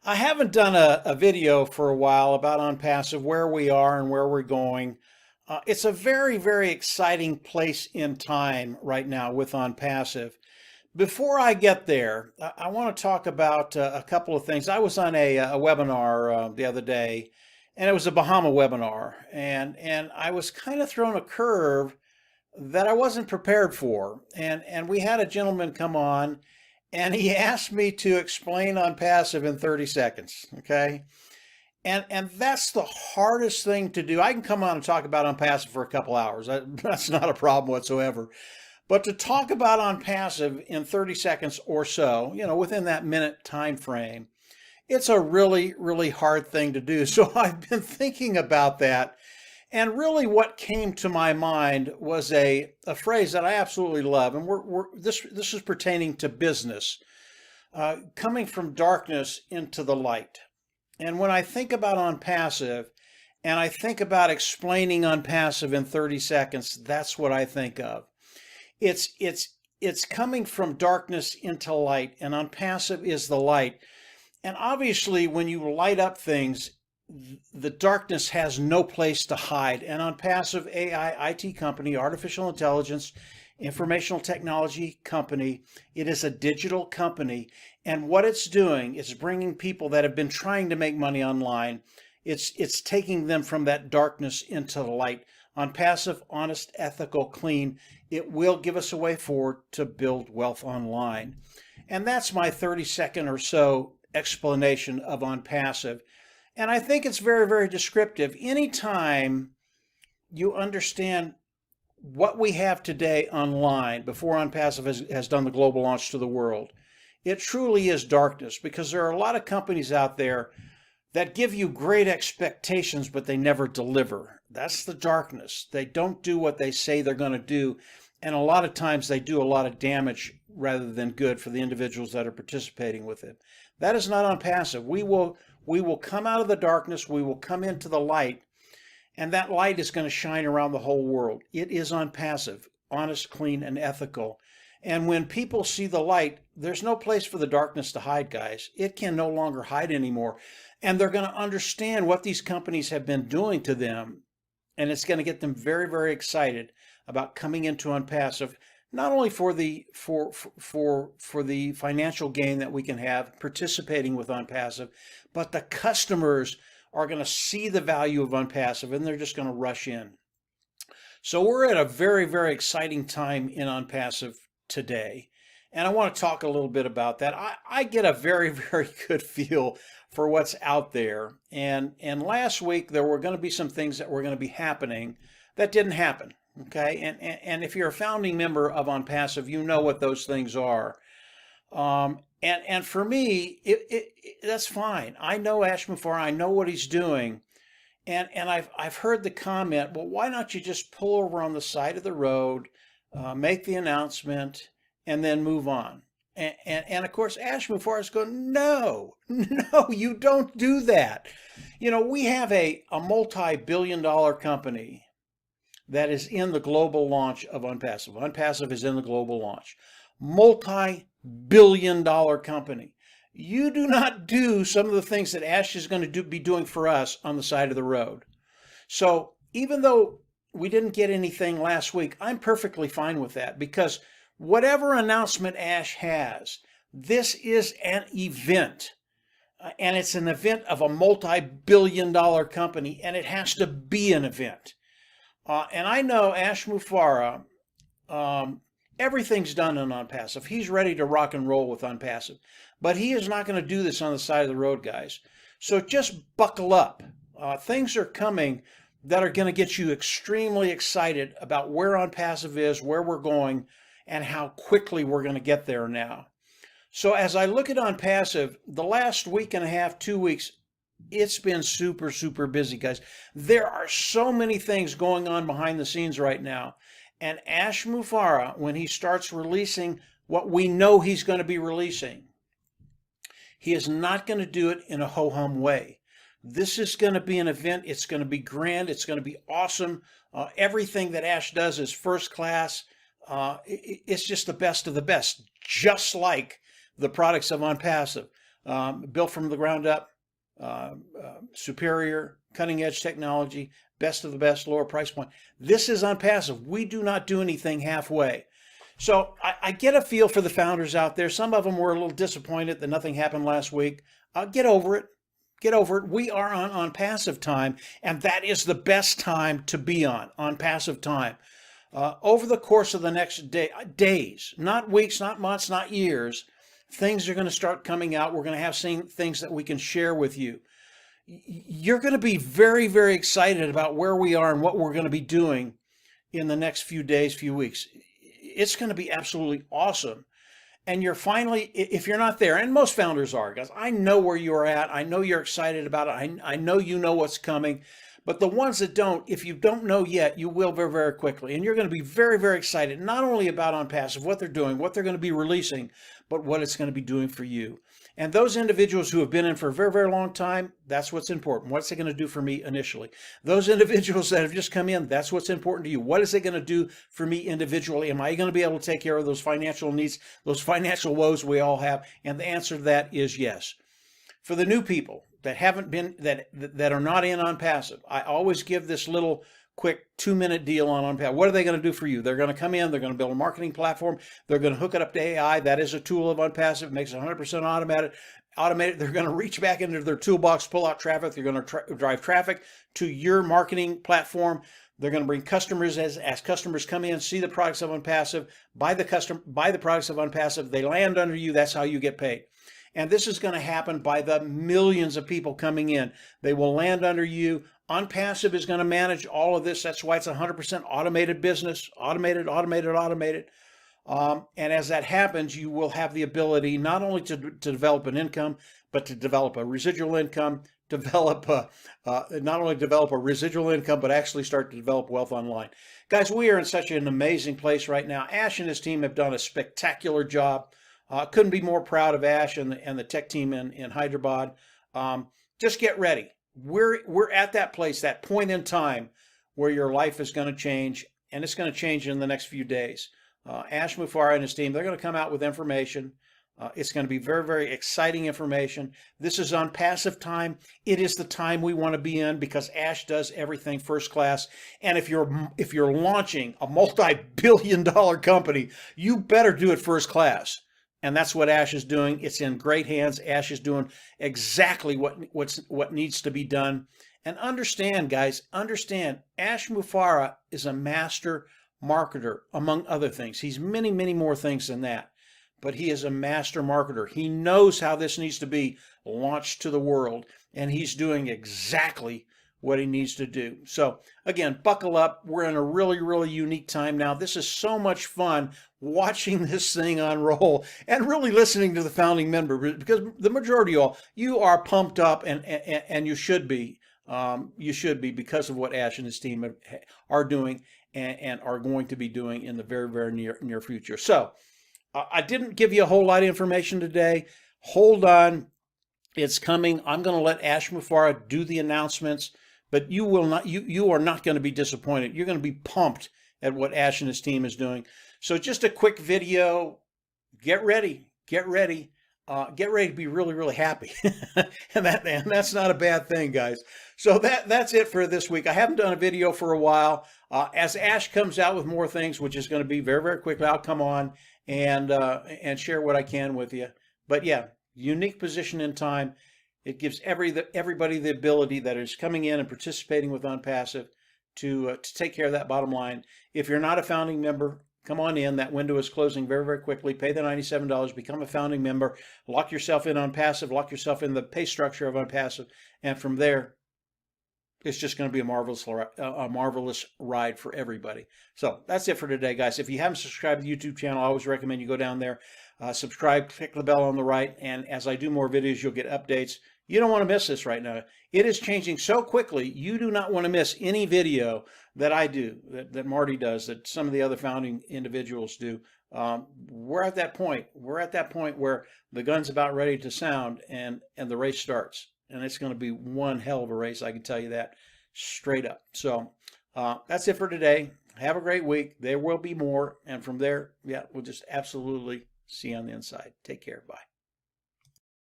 I haven't done a video for a while about Onpassive, where we are and where we're going. It's a very, very exciting place in time right now with Onpassive. Before I get there, I want to talk about a couple of things. I was on a webinar the other day, and it was a Bahama webinar, and I was kind of thrown a curve that I wasn't prepared for. And we had a gentleman come on, and he asked me to explain Onpassive in 30 seconds. Okay. And that's the hardest thing to do. I can come on and talk about Onpassive for a couple hours. That's not a problem whatsoever. But to talk about Onpassive in 30 seconds or so, within that minute time frame, it's a really, really hard thing to do. So I've been thinking about that. And really what came to my mind was a phrase that I absolutely love. And this is pertaining to business, coming from darkness into the light. And when I think about Onpassive and I think about explaining Onpassive in 30 seconds, that's what I think of. It's coming from darkness into light, and Onpassive is the light. And obviously, when you light up things, the darkness has no place to hide. And Onpassive AI IT company, artificial intelligence, informational technology company, it is a digital company. And what it's doing is bringing people that have been trying to make money online. It's taking them from that darkness into the light. Onpassive, honest, ethical, clean. It will give us a way forward to build wealth online. And that's my 30-second or so explanation of Onpassive. And I think it's very, very descriptive. Anytime you understand what we have today online, before Onpassive has done the global launch to the world, it truly is darkness, because there are a lot of companies out there that give you great expectations, but they never deliver. That's the darkness. They don't do what they say they're going to do. And a lot of times they do a lot of damage rather than good for the individuals that are participating with it. That is not Onpassive. We will come out of the darkness. We will come into the light. And that light is going to shine around the whole world. It is Onpassive, honest, clean, and ethical. And when people see the light, there's no place for the darkness to hide, guys. It can no longer hide anymore. And they're going to understand what these companies have been doing to them. And it's going to get them very, very excited about coming into Onpassive, not only for the financial gain that we can have participating with Onpassive, but the customers are going to see the value of Onpassive, and they're just going to rush in. So we're at a very, very exciting time in Onpassive today. And I want to talk a little bit about that. I get a very, very good feel for what's out there. And last week, there were going to be some things that were going to be happening that didn't happen. Okay. And if you're a founding member of Onpassive, you know what those things are. And for me, that's fine. I know Ash Mufareh. I know what he's doing. And I've heard the comment, well, why don't you just pull over on the side of the road, make the announcement, and then move on? And of course, Ash Mufareh is going, no, you don't do that. We have a multi-billion-dollar company that is in the global launch of Onpassive. Onpassive is in the global launch. Multi-billion-dollar company. You do not do some of the things that Ash is going to be doing for us on the side of the road. So even though we didn't get anything last week, I'm perfectly fine with that, because whatever announcement Ash has, this is an event. And it's an event of a multi-billion-dollar company, and it has to be an event. And I know Ash Mufareh, everything's done on Onpassive. He's ready to rock and roll with Onpassive. But he is not going to do this on the side of the road, guys. So just buckle up. Things are coming that are going to get you extremely excited about where Onpassive is, where we're going, and how quickly we're going to get there now. So as I look at Onpassive, the last week and a half, 2 weeks, it's been super, super busy, guys. There are so many things going on behind the scenes right now. And Ash Mufareh, when he starts releasing what we know he's going to be releasing, he is not going to do it in a ho-hum way. This is going to be an event. It's going to be grand. It's going to be awesome. Everything that Ash does is first class. It's just the best of the best, just like the products of Onpassive. built from the ground up, superior, cutting edge technology, best of the best, lower price point. This is Onpassive. We do not do anything halfway. So I get a feel for the founders out there. Some of them were a little disappointed that nothing happened last week. Get over it. Get over it. We are on passive time, and that is the best time to be on passive time. Over the course of the next days, not weeks, not months, not years, things are going to start coming out. We're going to have things that we can share with you. You're going to be very, very excited about where we are and what we're going to be doing in the next few days, few weeks. It's going to be absolutely awesome. And you're finally, if you're not there, and most founders are, guys, I know where you're at. I know you're excited about it. I know you know what's coming. But the ones that don't, if you don't know yet, you will very, very quickly. And you're going to be very, very excited, not only about Onpassive, what they're doing, what they're going to be releasing, but what it's going to be doing for you. And those individuals who have been in for a very, very long time, that's what's important. What's it going to do for me initially? Those individuals that have just come in, that's what's important to you. What is it going to do for me individually? Am I going to be able to take care of those financial needs, those financial woes we all have? And the answer to that is yes. For the new people that haven't been, that are not in Onpassive, I always give this little quick 2-minute deal on Onpassive. What are they going to do for you? They're going to come in, they're going to build a marketing platform, they're going to hook it up to AI. That is a tool of Onpassive. It makes it 100% automated. They're going to reach back into their toolbox, pull out traffic. They're going to drive traffic to your marketing platform. They're going to bring customers as customers come in, see the products of Onpassive, buy the products of Onpassive. They land under you. That's how you get paid. And this is going to happen by the millions of people coming in. They will land under you. Onpassive is going to manage all of this. That's why it's 100% automated business. Automated. And as that happens, you will have the ability not only to develop an income, but to develop a residual income, not only develop a residual income, but actually start to develop wealth online. Guys, we are in such an amazing place right now. Ash and his team have done a spectacular job. Couldn't be more proud of Ash and the tech team in Hyderabad. Just get ready. We're at that place, that point in time where your life is going to change, and it's going to change in the next few days. Ash Mufareh and his team, they're going to come out with information. It's going to be very, very exciting information. This is Onpassive time. It is the time we want to be in because Ash does everything first class. And if you're launching a multi-billion-dollar company, you better do it first class. And that's what Ash is doing. It's in great hands. Ash is doing exactly what needs to be done. And understand, guys, Ash Mufareh is a master marketer, among other things. He's many, many more things than that. But he is a master marketer. He knows how this needs to be launched to the world. And he's doing exactly what he needs to do. So again, buckle up. We're in a really, really unique time now. This is so much fun watching this thing unroll and really listening to the founding member, because the majority of you are pumped up, and you should be. You should be, because of what Ash and his team are doing and are going to be doing in the very, very near future. So I didn't give you a whole lot of information today. Hold on. It's coming. I'm going to let Ash Mufareh do the announcements. But you will not. You are not going to be disappointed. You're going to be pumped at what Ash and his team is doing. So just a quick video. Get ready. Get ready to be really, really happy, and that's not a bad thing, guys. So that's it for this week. I haven't done a video for a while. As Ash comes out with more things, which is going to be very, very quickly, I'll come on and share what I can with you. But yeah, unique position in time. It gives everybody the ability that is coming in and participating with Onpassive to take care of that bottom line. If you're not a founding member, come on in. That window is closing very, very quickly. Pay the $97, become a founding member, lock yourself in Onpassive, lock yourself in the pay structure of Onpassive, and from there, it's just going to be a marvelous ride for everybody. So that's it for today, guys. If you haven't subscribed to the YouTube channel, I always recommend you go down there, subscribe, click the bell on the right, and as I do more videos, you'll get updates. You don't want to miss this right now. It is changing so quickly. You do not want to miss any video that I do, that Marty does, that some of the other founding individuals do. We're at that point. We're at that point where the gun's about ready to sound and the race starts. And it's going to be one hell of a race, I can tell you that straight up. So that's it for today. Have a great week. There will be more. And from there, yeah, we'll just absolutely see you on the inside. Take care. Bye.